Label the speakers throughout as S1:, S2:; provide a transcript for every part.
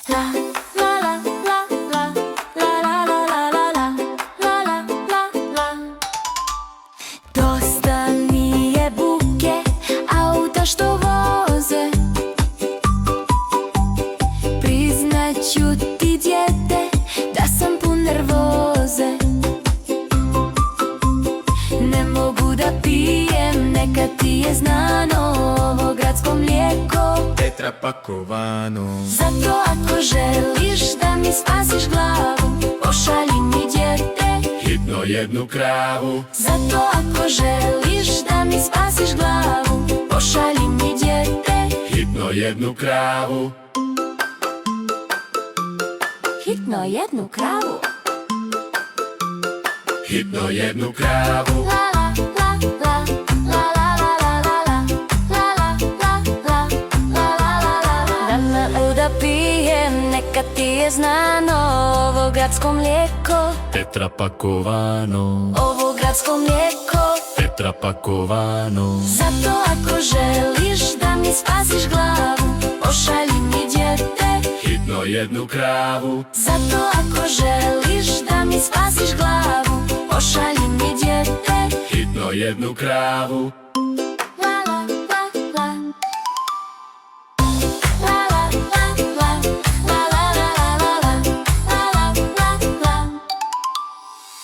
S1: La la la la la la la la la la la la la la. Dosta mi je buke, auta što voze. Priznaću ti djete da sam pun nervoze. Ne mogu da pijem, neka ti je znano ovo gradsko mlijeko,
S2: Tetra pakovano.
S1: zato ako želiš da mi spasiš glavu, pošalji mi dijete,
S2: Hitno jednu kravu.
S1: zato ako želiš da mi spasiš glavu, pošalji mi dijete,
S2: Hitno jednu kravu.
S1: hitno jednu kravu.
S2: Hitno jednu kravu.
S1: La la la la la la la la la la la la la la. Da me da pijem, neka ti je znano ovo gradsko mlijeko,
S2: Tetra pakovano.
S1: ovo gradsko mlijeko,
S2: Tetra pakovano.
S1: zato ako želiš da mi spasiš glavu, pošalji mi dijete,
S2: Hitno jednu kravu.
S1: zato ako želiš da mi spasiš glavu, pošalji mi dijete,
S2: Hitno jednu kravu.
S1: la la la la. La la la la la la la la la la la la.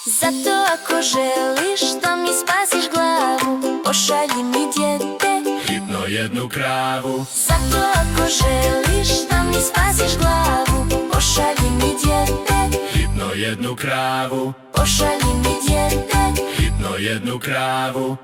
S1: Zato ako želiš da mi spasiš glavu, pošalji mi dijete,
S2: Hitno jednu kravu.
S1: zato ako želiš da mi spasiš glavu, pošalji mi dijete,
S2: Hitno jednu kravu.
S1: pošalji mi dijete,
S2: Hitno jednu kravu.